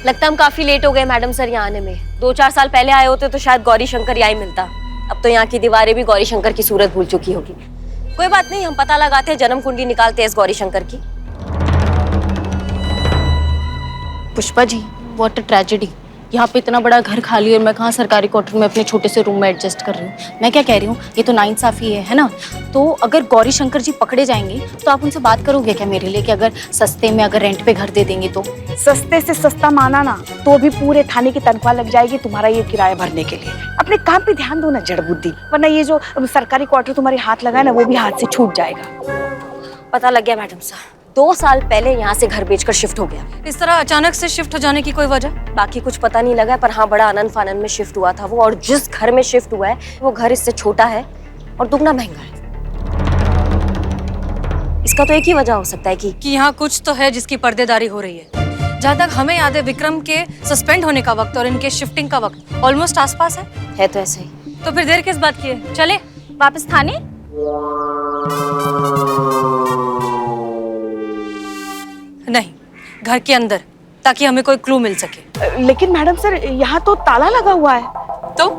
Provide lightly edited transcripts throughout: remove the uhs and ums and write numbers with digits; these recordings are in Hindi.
लगता है हम काफी लेट हो गए मैडम सर यहाँ आने में। 2-4 साल पहले आए होते तो शायद गौरी शंकर यहाँ ही मिलता। अब तो यहाँ की दीवारें भी गौरी शंकर की सूरत भूल चुकी होगी। कोई बात नहीं, हम पता लगाते हैं, जन्म कुंडली निकालते हैं इस गौरी शंकर की। Pushpa ji, what a tragedy. यहाँ पे इतना बड़ा घर खाली और मैं कहाँ सरकारी क्वार्टर में अपने छोटे से रूम में एडजस्ट कर रही हूँ। मैं क्या कह रही हूँ, ये तो नाइंसाफी है ना। तो अगर गौरी शंकर जी पकड़े जाएंगे तो आप उनसे बात करोगे क्या मेरे लिए कि अगर सस्ते में अगर रेंट पे घर दे देंगे तो? सस्ते से सस्ता माना ना तो भी पूरे थाने की तनख्वाह लग जाएगी तुम्हारा ये किराया भरने के लिए। अपने काम पे ध्यान दो ना जड़ बुद्धि, वरना ये जो सरकारी क्वार्टर तुम्हारे हाथ लगा है ना वो भी हाथ से छूट जाएगा। पता लग गया मैडम सर, 2 साल पहले यहाँ से घर बेचकर शिफ्ट हो गया। इस तरह अचानक से शिफ्ट हो जाने की कोई वजह? बाकी कुछ पता नहीं लगा, पर हाँ बड़ा आनंद फानन में शिफ्ट हुआ था वो। और जिस घर में शिफ्ट हुआ है वो घर इससे छोटा है और दुगना महंगा है। इसका तो एक ही वजह हो सकता है कि यहाँ कुछ तो है जिसकी पर्देदारी हो रही है। जहाँ तक हमें याद है, विक्रम के सस्पेंड होने का वक्त और इनके शिफ्टिंग का वक्त ऑलमोस्ट आसपास है तो ऐसे ही। तो फिर देर किस बात की है? चले वापस थाने? नहीं, घर के अंदर, ताकि हमें कोई क्लू मिल सके। लेकिन मैडम सर यहाँ तो ताला लगा हुआ है। तो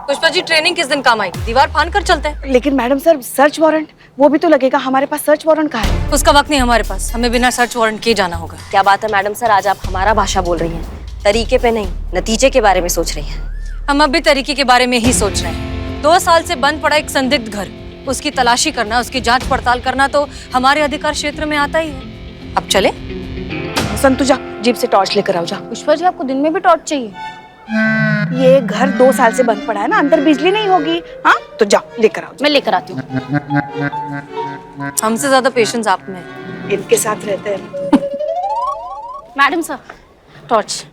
पुष्पा जी, ट्रेनिंग किस दिन काम आएगी? दीवार फाड़ कर चलते हैं। लेकिन मैडम सर सर्च वारंट वो भी तो लगेगा, हमारे पास सर्च वारंट कहाँ है? उसका वक्त नहीं हमारे पास, हमें बिना सर्च वारंट किए जाना होगा। क्या बात है मैडम सर, आज आप हमारा भाषा बोल रही हैं। तरीके पे नहीं, नतीजे के बारे में सोच रही हैं। हम अब भी तरीके के बारे में ही सोच रहे हैं। 2 साल से बंद पड़ा एक संदिग्ध घर, उसकी तलाशी करना, उसकी जांच पड़ताल करना तो हमारे अधिकार क्षेत्र में आता ही है। अब चले? संतु जा, जीप से टॉर्च लेकर आओ जा। पुष्पा जी, आपको दिन में भी टॉर्च चाहिए? ये घर 2 साल से बंद पड़ा है ना, अंदर बिजली नहीं होगी। हाँ तो जाओ लेकर आओ। मैं लेकर आती हूँ। हमसे ज्यादा पेशेंस आप में है। इनके साथ रहते हैं। Madam sir, torch.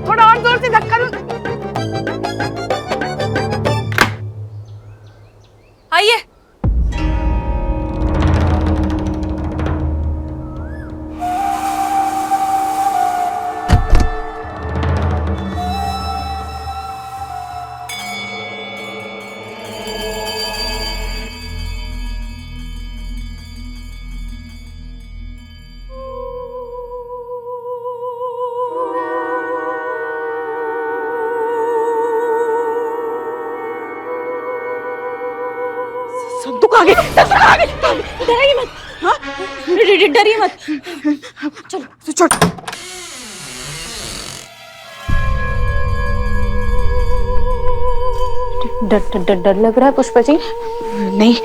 थोड़ा और जोर से धक्का दो। आइए। संतु आगे, आगे। डरिए मत। हाँ, डरिए मत। चलो छोड़। डर लग रहा है पुष्पा जी? नहीं,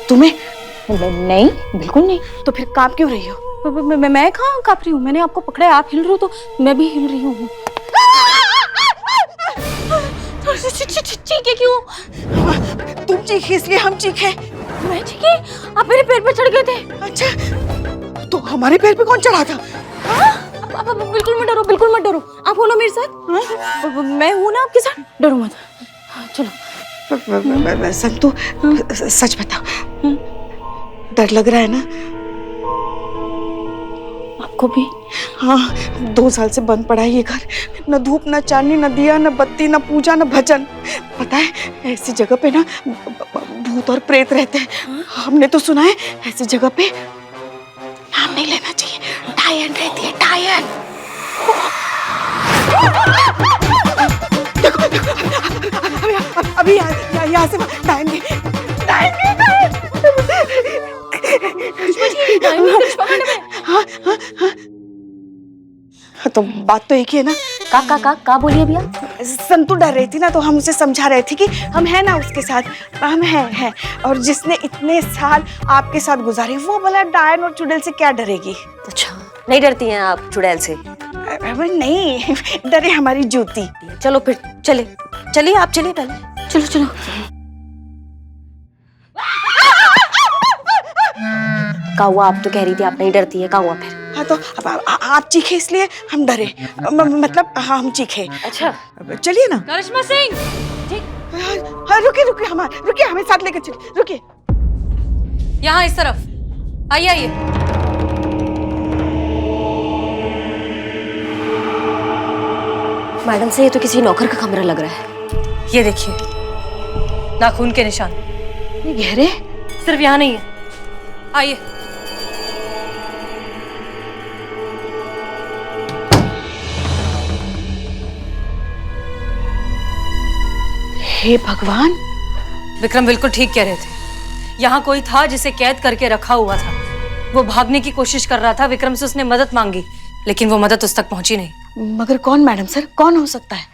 तुम्हें? नहीं, बिल्कुल नहीं। तो फिर कांप क्यों रही हो? मैं कहाँ काँप रही हूँ? मैंने आपको पकड़ा है, आप हिल रहे हो तो मैं भी हिल रही हूँ। चीखे क्यों? तुम चीखी इसलिए हम चीखे। मैं चीखी? आप मेरे पैर पे चढ़ गए थे। अच्छा, तो हमारे पैर पे कौन चढ़ा था? आप बिल्कुल मत डरो, बिल्कुल मत डरो। आप हो ना मेरे साथ? मैं हूँ ना आपके साथ, डरो मत। चलो। संतु, सच बताओ, डर लग रहा है ना? आपको भी? हाँ, 2 साल से बंद पड़ा है ये घर। न धूप, न चांदनी, न दिया, न बत्ती, न पूजा, न भजन। पता है, ऐसी जगह पे ना भूत और प्रेत रहते हैं। हमने तो सुना है ऐसी जगह पे नाम नहीं लेना चाहिए, डायन रहती है, डायन। देखो, अभी यहाँ से डायन नहीं, डायन नहीं, डायन। हाँ, हाँ, हाँ। तो बात तो एक ही है ना? का बोलिए भैया? संतु डर रही थी ना, तो हम उसे समझा रहे थे कि हम हैं ना उसके साथ, हम हैं। और जिसने इतने साल आपके साथ गुजारे, वो भला डायन और चुड़ैल से क्या डरेगी? अच्छा, नहीं डरती हैं आप चुड़ैल से? नहीं, डरे हमारी जूती। चलो फिर चलिए आप चलिए पहले। चलो। क्या हुआ? आप तो कह रही थी आप नहीं डरती है, क्या हुआ फिर? हाँ तो आप चीखे इसलिए हम डरे, मतलब हाँ हम चीखे। अच्छा, चलिए ना। करिश्मा सिंह, हाँ, रुकिए हमें साथ लेकर चलिए, रुकिए। यहाँ इस तरफ आइए। मैडम से ये तो किसी नौकर का कमरा लग रहा है। ये देखिए, नाखून के निशान। ये गहरे। सिर्फ यहाँ नहीं है, आइए। हे भगवान, विक्रम बिल्कुल ठीक कह रहे थे। यहाँ कोई था जिसे कैद करके रखा हुआ था। वो भागने की कोशिश कर रहा था। विक्रम से उसने मदद मांगी, लेकिन वो मदद उस तक पहुंची नहीं। मगर कौन मैडम सर, कौन हो सकता है?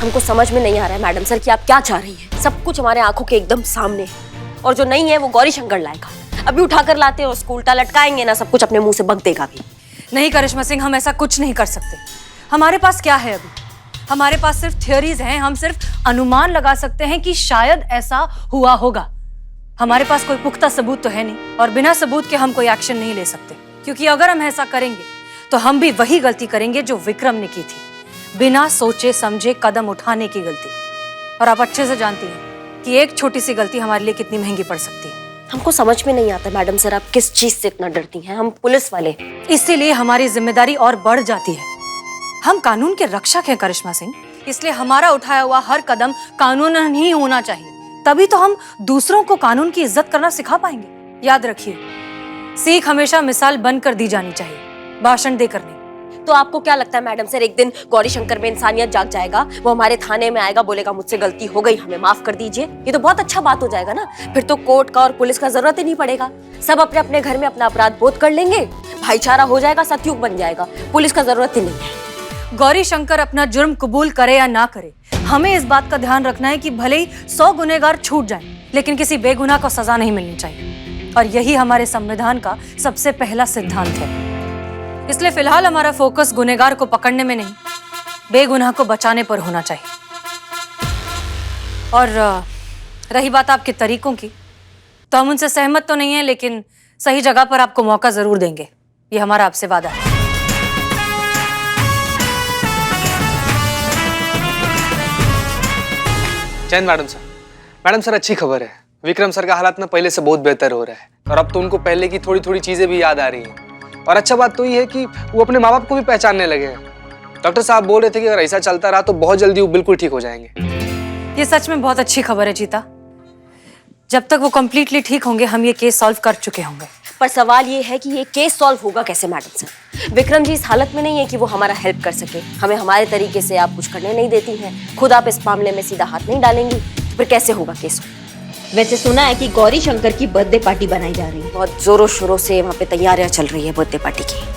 हमको समझ में नहीं आ रहा है मैडम सर कि आप क्या चाह रही हैं। सब कुछ हमारे आंखों के एकदम सामने है, और जो नहीं है वो गौरी शंकर लाएगा। अभी उठाकर लाते हो, उसको उल्टा लटकाएंगे ना, सब कुछ अपने मुंह से बक देगा भी। नहीं करिश्मा सिंह, हम ऐसा कुछ नहीं कर सकते। हमारे पास क्या है अभी? हमारे पास सिर्फ थियोरीज हैं। हम सिर्फ अनुमान लगा सकते हैं कि शायद ऐसा हुआ होगा। हमारे पास कोई पुख्ता सबूत तो है नहीं, और बिना सबूत के हम कोई एक्शन नहीं ले सकते, क्योंकि अगर हम ऐसा करेंगे तो हम भी वही गलती करेंगे जो विक्रम ने की थी, बिना सोचे समझे कदम उठाने की गलती। और आप अच्छे से जानती हैं कि एक छोटी सी गलती हमारे लिए कितनी महंगी पड़ सकती है। हमको समझ में नहीं आता मैडम सर, आप किस चीज से इतना डरती हैं? हम पुलिस वाले। इसीलिए हमारी जिम्मेदारी और बढ़ जाती है। हम कानून के रक्षक हैं करिश्मा सिंह, इसलिए हमारा उठाया हुआ हर कदम कानूनन ही होना चाहिए। तभी तो हम दूसरों को कानून की इज्जत करना सिखा पाएंगे। याद रखिए, सीख हमेशा मिसाल बनकर दी जानी चाहिए, भाषण देकर नहीं। तो आपको क्या लगता है मैडम सर, एक दिन गौरी शंकर में इंसानियत जाग जाएगा, वो हमारे थाने में आएगा, बोलेगा मुझसे गलती हो गई, हमें माफ कर दीजिए? ये तो बहुत अच्छा बात हो जाएगा ना। फिर तो कोर्ट का और पुलिस का जरूरत ही नहीं पड़ेगा। सब अपने अपने घर में अपना अपराध बोध कर लेंगे, भाईचारा हो जाएगा, सतयुग बन जाएगा, पुलिस का जरूरत ही नहीं है। गौरी शंकर अपना जुर्म कबूल करे या ना करे, हमें इस बात का ध्यान रखना है कि भले ही 100 गुनहगार छूट जाएं, लेकिन किसी बेगुनाह को सजा नहीं मिलनी चाहिए। और यही हमारे संविधान का सबसे पहला सिद्धांत है। इसलिए फिलहाल हमारा फोकस गुनहगार को पकड़ने में नहीं, बेगुनाह को बचाने पर होना चाहिए। और रही बात आपके तरीकों की, तो हम उनसे सहमत तो नहीं है, लेकिन सही जगह पर आपको मौका जरूर देंगे। ये हमारा आपसे वादा है। जैन मैडम सर अच्छी खबर है। विक्रम सर का हालात ना पहले से बहुत बेहतर हो रहा है, और अब तो उनको पहले की थोड़ी थोड़ी चीजें भी याद आ रही हैं। और अच्छा बात तो ये है कि वो अपने माँ बाप को भी पहचानने लगे हैं। डॉक्टर साहब बोल रहे थे कि अगर ऐसा चलता रहा तो बहुत जल्दी वो बिल्कुल ठीक हो जाएंगे। ये सच में बहुत अच्छी खबर है चीता। जब तक वो कंप्लीटली ठीक होंगे, हम ये केस सॉल्व कर चुके होंगे। पर सवाल ये है कि ये केस सॉल्व होगा कैसे मैडम सर? विक्रम जी इस हालत में नहीं है कि वो हमारा हेल्प कर सके। हमें हमारे तरीके से आप कुछ करने नहीं देती हैं, खुद आप इस मामले में सीधा हाथ नहीं डालेंगी, तो फिर कैसे होगा केस? वैसे सुना है कि गौरी शंकर की बर्थडे पार्टी बनाई जा रही है। बहुत जोरों शोरों से वहाँ पे तैयारियां चल रही है बर्थडे पार्टी की।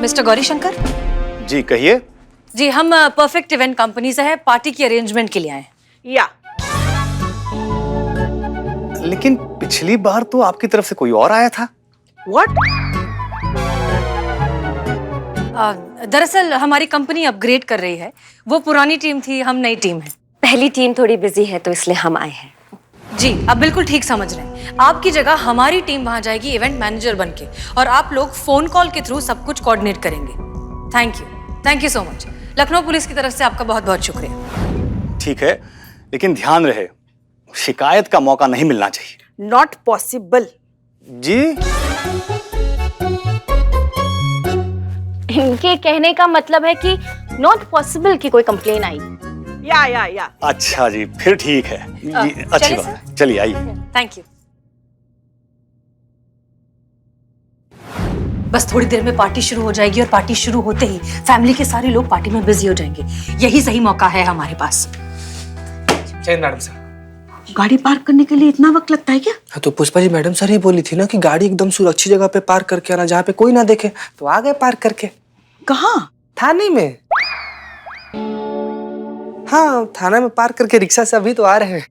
मिस्टर गौरी शंकर जी कहिए। जी, हम परफेक्ट इवेंट कंपनी से है, पार्टी की अरेंजमेंट के लिए आए हैं। या लेकिन पिछली बार तो आपकी तरफ से कोई और आया था। व्हाट? दरअसल हमारी कंपनी अपग्रेड कर रही है। वो पुरानी टीम थी, हम नई टीम है। पहली टीम थोड़ी बिजी है तो इसलिए हम आए हैं। जी, आप बिल्कुल ठीक समझ रहे हैं। आपकी जगह हमारी टीम वहां जाएगी इवेंट मैनेजर बनके, और आप लोग फोन कॉल के थ्रू सब कुछ कोऑर्डिनेट करेंगे। Thank you so much. Lucknow police की तरफ से आपका बहुत बहुत शुक्रिया। ठीक है, लेकिन ध्यान रहे शिकायत का मौका नहीं मिलना चाहिए। Not possible. जी इनके कहने का मतलब है कि नॉट पॉसिबल कि कोई कंप्लेन आई। या अच्छा जी, फिर ठीक है जी, अच्छी चलिए बात सर। है। चलिए आइए। Thank you. बस थोड़ी देर में पार्टी शुरू हो जाएगी, और पार्टी शुरू होते ही फैमिली के सारे लोग पार्टी में बिजी हो जाएंगे। यही सही मौका है हमारे पास। जैन मैडम सर, गाड़ी पार्क करने के लिए इतना वक्त लगता है क्या? हाँ तो पुष्पा जी मैडम सर ही बोली थी ना कि गाड़ी एकदम सुरक्षित जगह पे पार्क करके आना, जहाँ पे कोई ना देखे। तो आ गए पार्क करके। कहाँ? थाने में। हाँ, थाना में पार्क करके रिक्शा से अभी तो आ रहे हैं।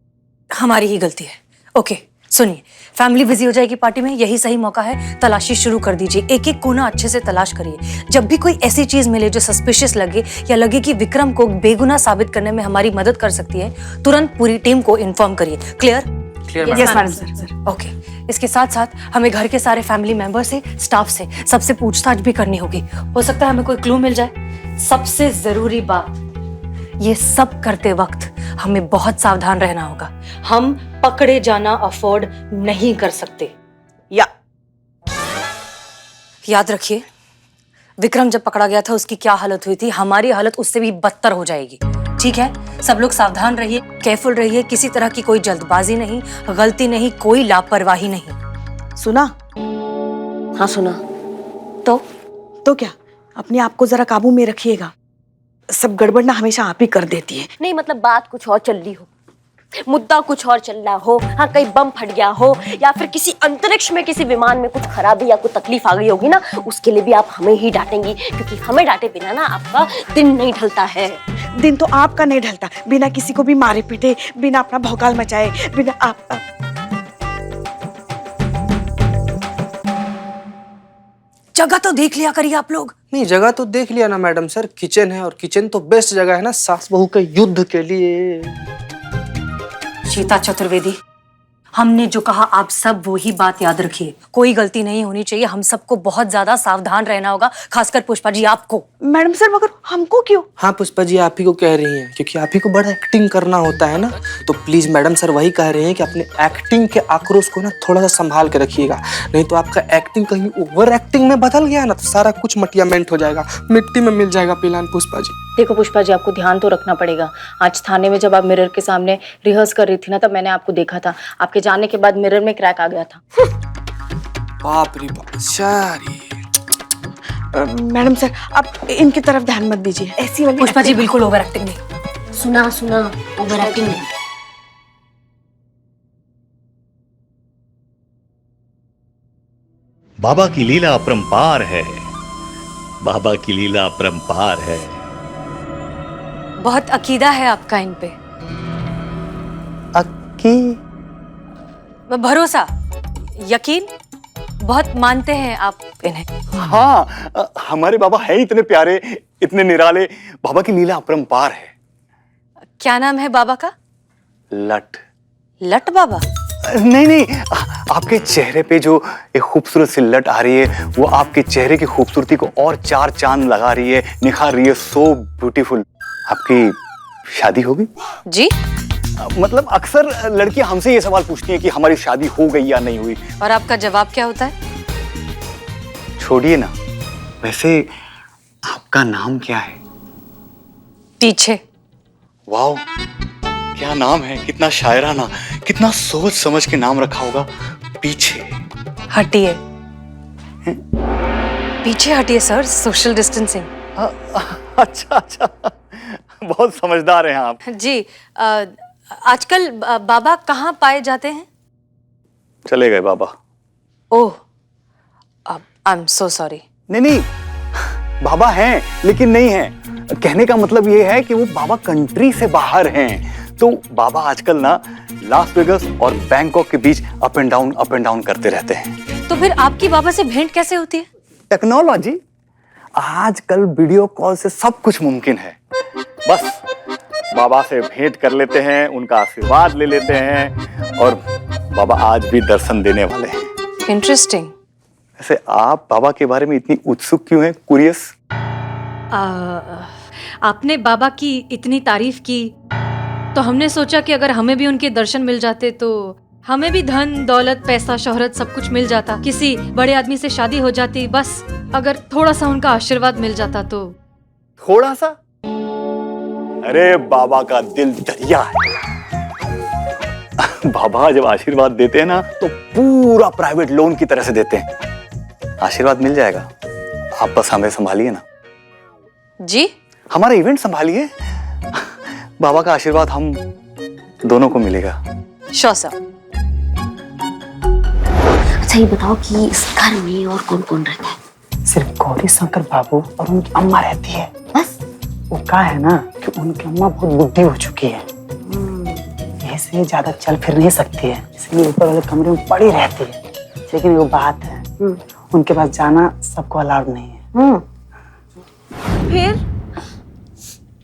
हमारी ही गलती है। ओके, सुनिए, फैमिली बिजी हो जाएगी पार्टी में, यही सही मौका है, तलाशी शुरू कर दीजिए। एक एक कोना अच्छे से तलाश करिए। जब भी कोई ऐसी चीज मिले जो सस्पिशियस लगे या लगे कि विक्रम को बेगुनाह साबित करने में हमारी मदद कर सकती है, तुरंत पूरी टीम को इन्फॉर्म करिए। Clear? Clear yes madam sir. Okay. इसके साथ साथ हमें घर के सारे फैमिली मेंबर से, स्टाफ से, सबसे पूछताछ भी करनी होगी। हो सकता है हमें कोई क्लू मिल जाए। सबसे जरूरी बात, ये सब करते वक्त हमें बहुत सावधान रहना होगा। हम पकड़े जाना अफोर्ड नहीं कर सकते। याद रखिए, विक्रम जब पकड़ा गया था उसकी क्या हालत हुई थी, हमारी हालत उससे भी बदतर हो जाएगी। ठीक है? सब लोग सावधान रहिए, केयरफुल रहिए, किसी तरह की कोई जल्दबाजी नहीं, गलती नहीं, कोई लापरवाही नहीं। सुना? हाँ सुना। तो क्या, अपने आप को जरा काबू में रखिएगा। सब गड़बड़ ना हमेशा आप ही कर देती है। नहीं मतलब बात कुछ और चल रही हो, मुद्दा कुछ और चल रहा हो, हाँ कहीं बम फट गया हो या फिर किसी अंतरिक्ष में किसी विमान में कुछ खराबी या कोई तकलीफ आ गई होगी ना, उसके लिए भी आप हमें ही डांटेंगी, क्योंकि हमें डांटे बिना ना आपका दिन नहीं ढलता है। दिन तो आपका नहीं ढलता, बिना किसी को भी मारे पीटे, बिना अपना भौकाल मचाए, बिना आप जगह तो देख लिया करिए आप लोग। नहीं, जगह तो देख लिया ना मैडम सर, किचन है और किचन तो बेस्ट जगह है ना सास बहू के युद्ध के लिए। सीता चतुर्वेदी, हमने जो कहा आप सब वही बात याद रखिए। कोई गलती नहीं होनी चाहिए। हम सबको बहुत ज्यादा सावधान रहना होगा, खासकर पुष्पा जी आपको। मैडम सर मगर हमको क्यों? हाँ पुष्पा जी, आप ही को कह रही हैं क्योंकि आप ही को बड़ा एक्टिंग करना होता है ना, तो प्लीज मैडम सर वही कह रहे हैं कि अपने एक्टिंग के आक्रोश को ना थोड़ा सा संभाल के रखिएगा, नहीं तो आपका एक्टिंग कहीं ओवर एक्टिंग में बदल गया ना तो सारा कुछ मटियामेंट हो जाएगा, मिट्टी में मिल जाएगा पिलान। पुष्पा जी देखो पुष्पा जी, आपको ध्यान तो रखना पड़ेगा। आज थाने में जब आप मिरर के सामने रिहर्स कर रही थी ना, तब मैंने आपको देखा था। आपके जाने के बाद मिरर में क्रैक आ गया था। बाप रे बाप। सारी मैडम सर आप इनकी तरफ ध्यान मत दीजिए, ऐसी वाली पुष्पा जी बिल्कुल ओवर एक्टिंग नहीं। सुना सुना, ओवर एक्टिंग नहीं। बाबा की लीला अपरंपार है, बाबा की लीला अपरंपार है। बहुत अकीदा है आपका इन पे। भरोसा, यकीन, बहुत मानते हैं आप इन्हें। हाँ, हमारे बाबा है इतने प्यारे, इतने निराले। बाबा की लीला अपरंपार है। क्या नाम है बाबा का? लट। लट बाबा? नहीं, आपके चेहरे पे जो एक खूबसूरत सी लट आ रही है, वो आपके चेहरे की खूबसूरती को और चार चांद लगा रही है, निखार रही है। So beautiful. आपकी शादी होगी? जी मतलब अक्सर लड़कियां हमसे ये सवाल पूछती हैं कि हमारी शादी हो गई या नहीं हुई। और आपका जवाब क्या होता है? छोड़िए ना, वैसे आपका नाम क्या है? पीछे। वाओ, क्या नाम है, कितना शायराना, कितना सोच समझ के नाम रखा होगा। पीछे। हटिए, पीछे हटिए सर, सोशल डिस्टेंसिंग। अच्छा, बहुत समझदार हैं आप। जी, आजकल बाबा कहाँ पाए जाते हैं? चले गए बाबा। ओह, आई एम सो सॉरी। नहीं, बाबा हैं लेकिन नहीं हैं। कहने का मतलब ये है कि वो बाबा कंट्री से बाहर हैं। तो बाबा आजकल ना लास वेगस और बैंकॉक के बीच अप एंड डाउन करते रहते हैं। तो फिर आपकी बाबा से भेंट कैसे होती है? टेक्नोलॉजी। आजकल वीडियो कॉल से सब कुछ मुमकिन है। बस बाबा से भेंट कर लेते हैं, उनका आशीर्वाद ले लेते हैं और बाबा आज भी दर्शन देने वाले हैं। इंटरेस्टिंग। वैसे आप बाबा के बारे में इतनी उत्सुक क्यों हैं, क्यूरियस? आपने बाबा की इतनी तारीफ की तो हमने सोचा कि अगर हमें भी उनके दर्शन मिल जाते तो हमें भी धन दौलत पैसा शोहरत सब कुछ मिल जाता, किसी बड़े आदमी से शादी हो जाती, बस अगर थोड़ा सा उनका आशीर्वाद मिल जाता तो। थोड़ा सा? अरे बाबा का दिल दरिया है। बाबा जब आशीर्वाद देते हैं ना तो पूरा प्राइवेट लोन की तरह से देते हैं। आशीर्वाद मिल जाएगा, आप बस हमें संभालिए ना। जी, हमारा इवेंट संभालिए, बाबा का आशीर्वाद हम दोनों को मिलेगा। Sure sir. अच्छा ये बताओ कि इस घर में और कौन कौन रहता है? सिर्फ गौरी शंकर बाबू और उनकी अम्मा रहती है बस। वो क्या है ना कि उनकी अम्मा बहुत बुढ़ी हो चुकी है, यही से ज्यादा चल फिर नहीं सकती है, इसलिए ऊपर वाले कमरे में पड़ी रहती है। लेकिन वो बात है, उनके पास जाना सबको अलाउड नहीं है।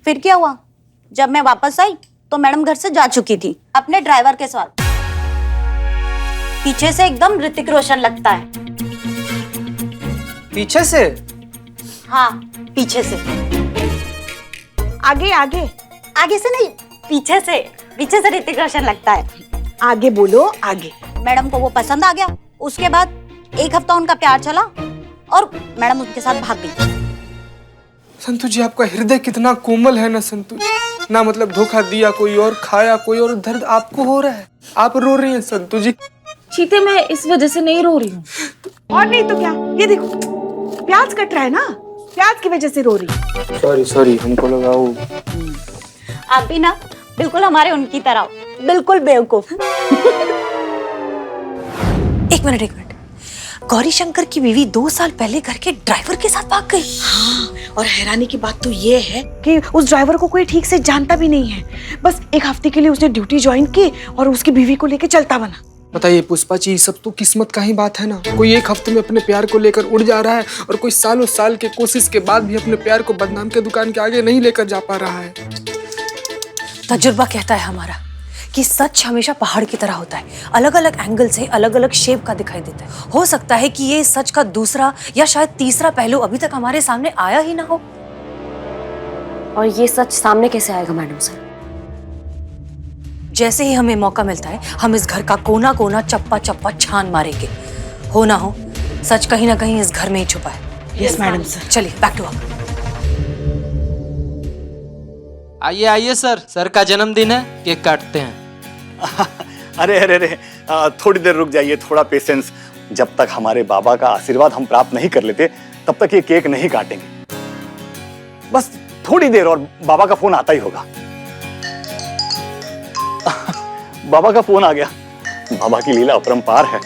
फिर क्या हुआ? जब मैं वापस आई तो मैडम घर से जा चुकी थी अपने ड्राइवर के साथ। पीछे से एकदम ऋतिक रोशन लगता है। पीछे से? हाँ, पीछे से। आगे आगे आगे से नहीं, पीछे से ऋतिक रोशन लगता है। आगे बोलो, आगे। मैडम को वो पसंद आ गया। उसके बाद 1 हफ्ता उनका प्यार चला और मैडम उनके साथ भाग गई। संतु जी, आपका हृदय कितना कोमल है ना संतु जी। ना मतलब धोखा दिया कोई और, खाया कोई और, दर्द आपको हो रहा है, आप रो रही हैं संतु जी। चीते, मैं इस वजह से नहीं रो रही हूँ। और नहीं तो क्या, ये देखो प्याज कट रहा है ना, प्याज की वजह से रो रही। सॉरी, हमको लगा वो। आप भी ना बिल्कुल हमारे उनकी तरह हो, बिल्कुल बेवकूफ। एक मिनट, गौरी शंकर की बीवी 2 साल पहले घर के ड्राइवर के साथ भाग गई। हाँ, और हैरानी की बात तो ये है कि उस ड्राइवर को कोई ठीक से जानता भी नहीं है। बस 1 हफ्ते के लिए उसने ड्यूटी ज्वाइन की और उसकी बीवी को लेके चलता बना। बताइए पुष्पा जी, सब तो किस्मत का ही बात है ना। कोई 1 हफ्ते में अपने प्यार को लेकर उड़ जा रहा है और कोई सालों साल के कोशिश के बाद भी अपने प्यार को बदनाम के दुकान के आगे नहीं लेकर जा पा रहा है। तजुर्बा कहता है हमारा कि सच हमेशा पहाड़ की तरह होता है, अलग अलग एंगल से अलग अलग शेप का दिखाई देता है। हो सकता है कि ये सच का दूसरा या शायद तीसरा पहलू अभी तक हमारे सामने आया ही ना हो। और ये सच सामने कैसे आएगा मैडम सर? जैसे ही हमें मौका मिलता है हम इस घर का कोना कोना चप्पा चप्पा छान मारेंगे। हो ना हो, सच कहीं ना कहीं इस घर में ही छुपा है। Yes madam sir. चलिए बैक टू वर्क। आइए सर का जन्मदिन है, केक काटते हैं। अरे थोड़ी देर रुक जाइए, थोड़ा पेशेंस। जब तक हमारे बाबा का आशीर्वाद हम प्राप्त नहीं कर लेते तब तक ये केक नहीं काटेंगे। बस थोड़ी देर और बाबा का फोन आता ही होगा। बाबा का फोन आ गया। बाबा की लीला अपरंपार है।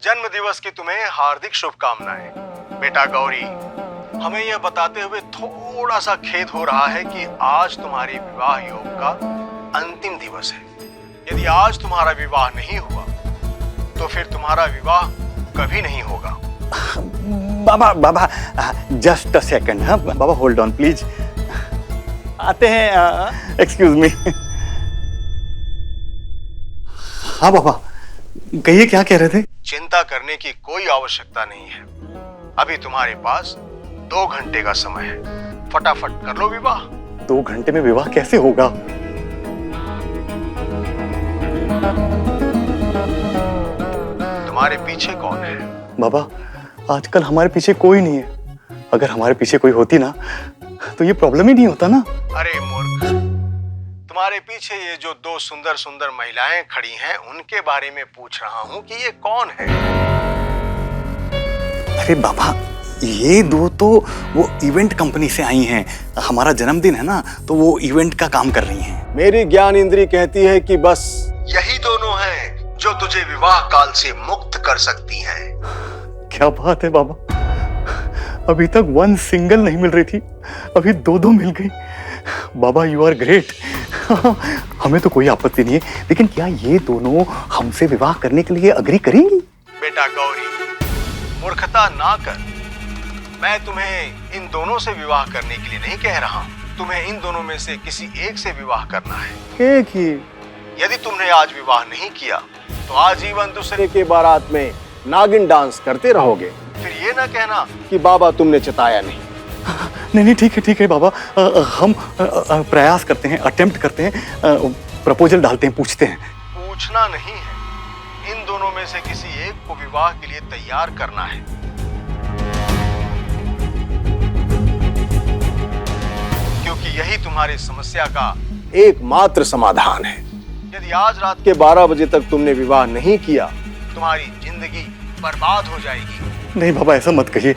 जन्म दिवस की तुम्हें हार्दिक शुभकामनाएं बेटा गौरी। हमें यह बताते हुए थोड़ा सा खेद हो रहा है कि आज तुम्हारे विवाह योग का अंतिम दिवस है। यदि आज तुम्हारा विवाह नहीं हुआ तो फिर तुम्हारा विवाह कभी नहीं होगा। बाबा जस्ट अ सेकंड। हाँ बाबा, होल्ड ऑन प्लीज। आते हैं। Excuse me. हाँ बाबा, कहिए, क्या कह रहे थे? चिंता करने की कोई आवश्यकता नहीं है। अभी तुम्हारे पास 2 घंटे का समय है। फटाफट कर लो विवाह। 2 घंटे में विवाह कैसे होगा? तुम्हारे पीछे कौन है? बाबा, आजकल हमारे पीछे कोई नहीं है। अगर हमारे पीछे कोई होती ना तो ये प्रॉब्लम ही नहीं होता ना। अरे मूर्ख, तुम्हारे पीछे ये जो 2 सुंदर सुंदर महिलाएं खड़ी हैं उनके बारे में पूछ रहा हूं कि ये कौन है। अरे बाबा, ये 2 तो वो इवेंट कंपनी से आई हैं। हमारा जन्मदिन है ना, तो वो इवेंट का काम कर रही हैं। मेरी ज्ञान इंद्री कहती है कि बस यही दोनों हैं जो तुझे विवाह काल से मुक्त कर सकती हैं। क्या बात है बाबा, अभी तक 1 सिंगल नहीं मिल रही थी, अभी 2 मिल गई। बाबा यू आर ग्रेट। हमें तो कोई आपत्ति नहीं है, लेकिन क्या ये दोनों हमसे विवाह करने के लिए अग्री करेंगी? बेटा गौरी, मूर्खता ना कर। मैं तुम्हें इन दोनों से विवाह करने के लिए नहीं कह रहा हूं। तुम्हें इन दोनों में से किसी एक से विवाह करना है। एक ही? यदि तुमने आज विवाह नहीं किया तो आजीवन दूसरे के बारात में नागिन डांस करते रहोगे। फिर ये ना कहना कि बाबा तुमने चिताया नहीं। नहीं ठीक है बाबा, हम प्रयास करते हैं, अटेम्प्ट करते हैं, प्रपोजल डालते हैं, पूछते हैं। पूछना नहीं है, इन दोनों में से किसी एक को विवाह के लिए तैयार करना है। क्योंकि यही तुम्हारी समस्या का एकमात्र समाधान है। यदि आज रात के 12 बजे तक तुमने विवाह नहीं किया, तुम्हारी जिंदगी बर्बाद हो जाएगी। नहीं बाबा, ऐसा मत कहिए।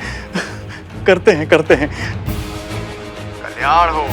करते हैं। कल्याण हो।